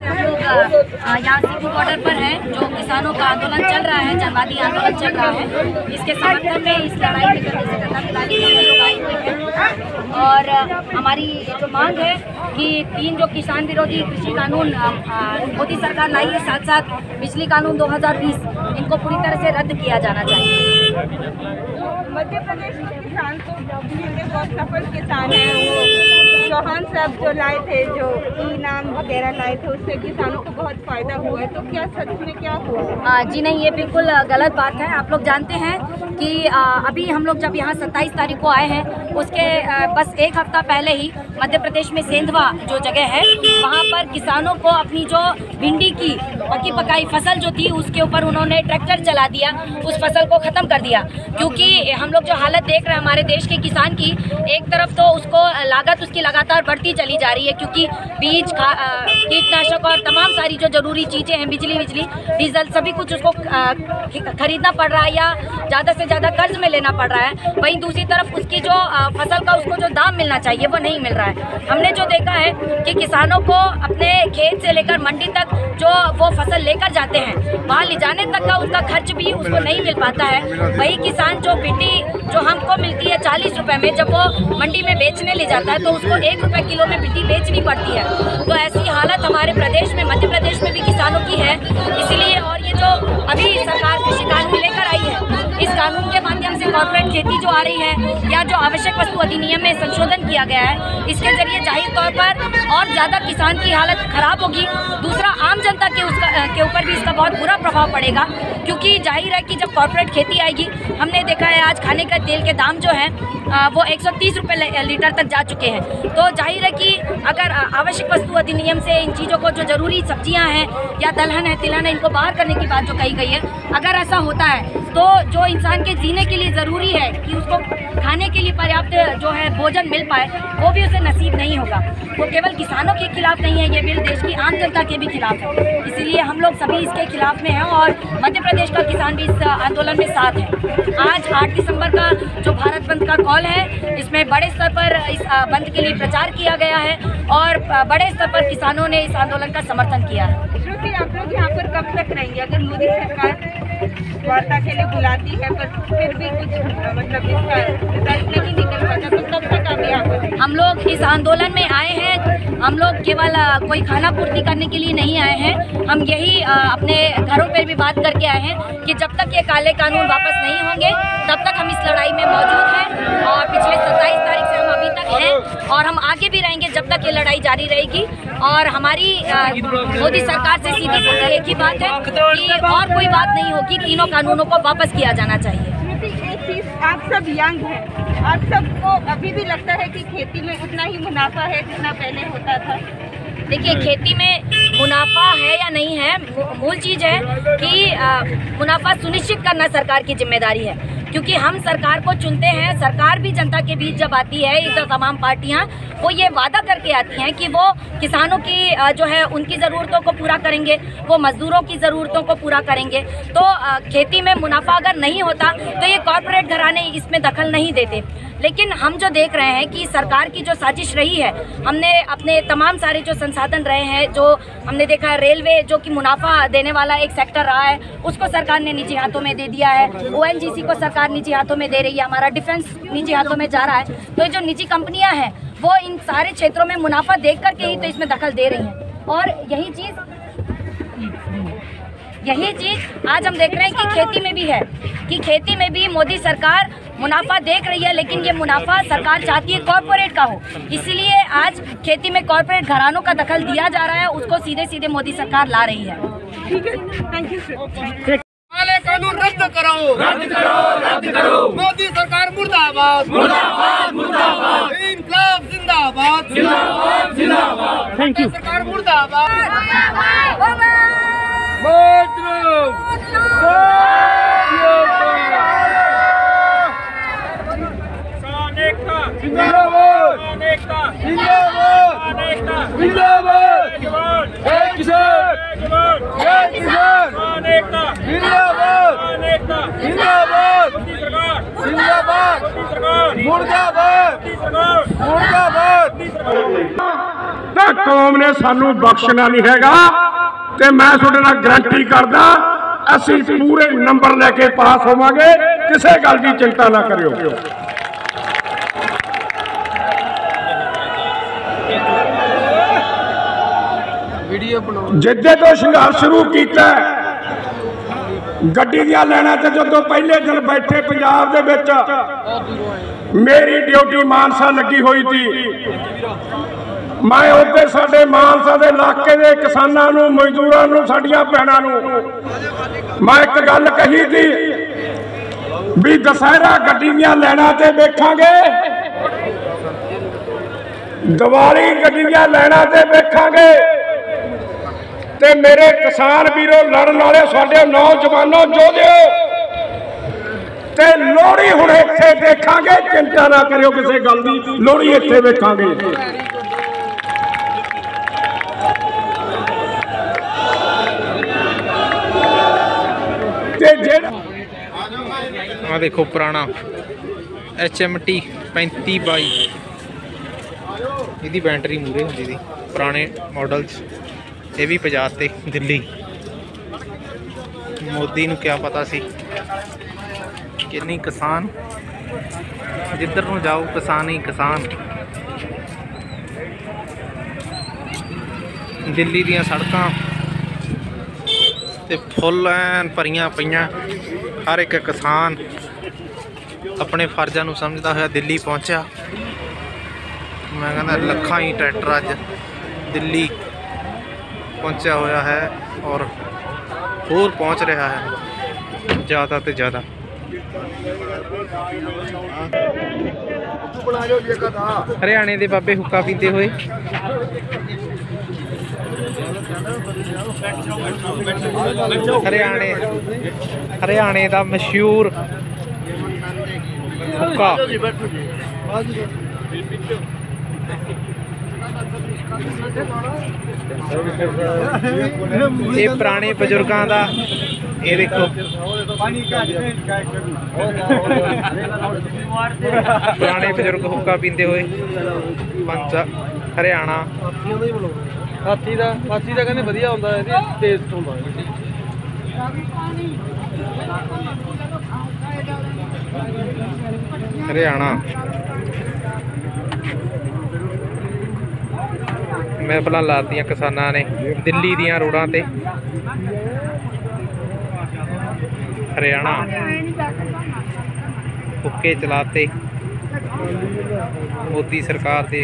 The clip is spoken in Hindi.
हम लोग यहाँ सीधी बॉर्डर पर हैं, जो किसानों का आंदोलन चल रहा है, जनवादी आंदोलन चल रहा है। इसके समर्थन में इस लड़ाई में करने से लोग आए हुए हैं और हमारी जो मांग है कि 3 जो किसान विरोधी कृषि कानून मोदी सरकार लाई है, साथ साथ बिजली कानून 2020, इनको पूरी तरह से रद्द किया जाना चाहिए। मध्य प्रदेश के किसान तो बहुत सफल किसान हैं। वो चौहान साहब जो लाए थे, जो ई-नाम वगैरह लाए थे, उससे किसानों को बहुत फायदा हुआ है। तो क्या सच में क्या हुआ? जी नहीं, ये बिल्कुल गलत बात है। आप लोग जानते हैं कि अभी हम लोग जब यहाँ 27 तारीख को आए हैं, उसके बस 1 हफ्ता पहले ही मध्य प्रदेश में सेंधवा जो जगह है, वहाँ पर किसानों को अपनी जो भिंडी की पकी पकाई फसल जो थी, उसके ऊपर उन्होंने ट्रैक्टर चला दिया, उस फसल को ख़त्म कर दिया। क्योंकि हम लोग जो हालत देख रहे हैं हमारे देश के किसान की, एक तरफ तो उसको लागत उसकी लगातार बढ़ती चली जा रही है, क्योंकि बीज, कीटनाशक और तमाम सारी जो ज़रूरी चीज़ें हैं, बिजली डीजल, सभी कुछ उसको खरीदना पड़ रहा है या ज़्यादा से ज़्यादा कर्ज में लेना पड़ रहा है। वहीं दूसरी तरफ उसकी जो फसल का उसको जो दाम मिलना चाहिए वो नहीं मिल रहा है। हमने जो देखा है कि किसानों को अपने खेत से लेकर मंडी तक जो वो फसल लेकर जाते हैं, वहाँ ले जाने तक का उसका खर्च भी उसको नहीं मिल पाता है। वही किसान जो भिंडी जो हमको मिलती है 40 रुपये में, जब वो मंडी में बेचने ले जाता है तो उसको 1 रुपये किलो में भिंडी बेचनी पड़ती है। तो ऐसी हालत हमारे प्रदेश में, मध्य प्रदेश में भी किसानों की है। इसीलिए और ये जो अभी सरकार कृषि कानून लेकर आई है, इस कानून के माध्यम से कॉर्पोरेट खेती जो आ रही है या जो आवश्यक वस्तु अधिनियम में संशोधन किया गया है, इसके जरिए जाहिर तौर पर और ज़्यादा किसान की हालत खराब होगी। दूसरा, आम जनता के ऊपर भी इसका बहुत बुरा प्रभाव पड़ेगा, क्योंकि जाहिर है कि जब कॉर्पोरेट खेती आएगी, हमने देखा है आज खाने का तेल के दाम जो है वो 130 रुपये लीटर तक जा चुके हैं। तो जाहिर है कि अगर आवश्यक वस्तु अधिनियम से इन चीज़ों को, जो ज़रूरी सब्जियां हैं या दलहन है, तिलहन है, इनको बाहर करने की बात जो कही गई है, अगर ऐसा होता है तो जो इंसान के जीने के लिए ज़रूरी है कि उसको खाने के लिए पर्याप्त जो है भोजन मिल पाए, वो भी उसे नसीब नहीं होगा। वो केवल किसानों के खिलाफ नहीं है, ये बिल देश की आम जनता के भी खिलाफ है। इसीलिए हम लोग सभी इसके खिलाफ में हैं और मध्य प्रदेश का किसान भी इस आंदोलन में साथ है। आज 8 दिसंबर का जो भारत बंद का कॉल है, इसमें बड़े स्तर पर इस बंद के लिए प्रचार किया गया है और बड़े स्तर पर किसानों ने इस आंदोलन का समर्थन किया है। श्रुति, आप लोग यहाँ पर कब तक रहेंगे? अगर मोदी सरकार वार्ता के लिए बुलाती है पर फिर भी कुछ मतलब इसका रिजल्ट नहीं निकल पाता, तो तब तक आप यहाँ पर? हम लोग इस आंदोलन में आए हैं, हम लोग केवल कोई खाना पूर्ति करने के लिए नहीं आए हैं। हम यही अपने घरों पर भी बात करके आए हैं कि जब तक ये काले कानून वापस नहीं होंगे, तब तक हम इस लड़ाई में मौजूद हैं और पिछले 27 तारीख से हम अभी तक हैं और हम आगे भी रहेंगे जब तक ये लड़ाई जारी रहेगी। और हमारी मोदी सरकार से सीधी एक ही बात है कि और कोई बात नहीं होगी, तीनों कानूनों को वापस किया जाना चाहिए। एक चीज़, आप सब यंग हैं, आप सबको अभी भी लगता है कि खेती में उतना ही मुनाफा है जितना पहले होता था? देखिए, खेती में मुनाफा है या नहीं है, मूल चीज़ है कि मुनाफा सुनिश्चित करना सरकार की जिम्मेदारी है। क्योंकि हम सरकार को चुनते हैं, सरकार भी जनता के बीच जब आती है, ये तो तमाम पार्टियां, वो ये वादा करके आती हैं कि वो किसानों की जो है उनकी ज़रूरतों को पूरा करेंगे, वो मज़दूरों की ज़रूरतों को पूरा करेंगे। तो खेती में मुनाफा अगर नहीं होता तो ये कॉर्पोरेट घराने इसमें दखल नहीं देते। लेकिन हम जो देख रहे हैं कि सरकार की जो साजिश रही है, हमने अपने तमाम सारे जो संसाधन रहे हैं, जो हमने देखा है रेलवे जो कि मुनाफा देने वाला एक सेक्टर रहा है, उसको सरकार ने निजी हाथों में दे दिया है। ONGC को सरकार निजी हाथों में दे रही है, हमारा डिफेंस निजी हाथों में जा रहा है। तो जो निजी कंपनियां हैं वो इन सारे क्षेत्रों में मुनाफा देख करके ही तो इसमें दखल दे रही हैं। और यही चीज़ आज हम देख रहे हैं कि खेती में भी है, कि खेती में भी मोदी सरकार मुनाफा देख रही है, लेकिन ये मुनाफा सरकार चाहती है कॉर्पोरेट का हो। इसीलिए आज खेती में कॉर्पोरेट घरानों का दखल दिया जा रहा है, उसको सीधे सीधे मोदी सरकार ला रही है। ठीक है, थैंक यू सर। काले कानून रद्द करो, रद्द करो, रद्द करो। मोदी सरकार मुर्दाबाद, मुर्दाबाद, मुर्दाबाद। इंकलाब जिंदाबाद, जिंदाबाद, जिंदाबाद। Thank you. सरकार मुर्दाबाद। जिंदाबाद, जिंदाबाद, जिंदाबाद। जय किसान, जय किसान, जिंदाबाद, जिंदाबाद, जिंदाबाद, मुर्दाबाद, मुर्दाबाद। कौम ने सानू बख्शना नहीं हैगा। ते मैं तुहाडे नाल गारंटी करदा असीं पूरे नंबर लैके पास होवांगे, किसी गल की चिंता ना करियो। जिद्दे तो संघर्ष शुरू किया गड्डी दियां लाइनां ते जदों पहले दिन बैठे पंजाब दे विच मेरी ड्यूटी मानसा लगी हुई थी। मैं उत्ते साडे मानसा दे इलाके दे किसानां नूं, मजदूरां नूं, साडीआं भैणां नूं मैं एक गल कही थी भी दशहरा गड्डी दियां लाइनां ते वेखांगे, दिवाली गड्डी दियां लाइनां ते वेखांगे। ते मेरे किसान वीरों, लड़न वाले साडे नौजवानों, जोधिओ, ते लोहड़ी हुण इत्थे देखांगे। चिंता ना करियो किसी गल दी, लोहड़ी इत्थे वेखांगे। आ देखो पुराना HMT 3522 ਇਹਦੀ बैटरी मूरे होंदी थी पुराने मॉडल्स। ये भी पजाते दिल्ली। मोदी नूं क्या पता सी किन्नी किसान, जिधर नूं जाओ किसान ही किसान। दिल्ली दियां सड़कां ते फुल ऐन भरियां पईयां। हर एक किसान अपने फर्जां नूं समझदा होया दिल्ली पहुंचा। मैं कहना लखां ही ट्रैक्टर अज दिल्ली पहुंचा होया है और होर पहुंच रहा है ज़्यादा तो ज़्यादा। हरियाणे के बाबे हुक्का पीते हुए हरियाणे का मशहूर हुक्का। ये पुराने बजुर्गों का, ये देखो पुराने बजुर्ग हुक्का पीते हुए। हरियाणा हाथी का कहने वधिया होंदा है, टेस्ट होंदा है। हरियाणा महफिल लातियां किसानां ने दिल्ली दियां रोडां ते। हरियाणा हुक्के चलाते मोदी सरकार दे।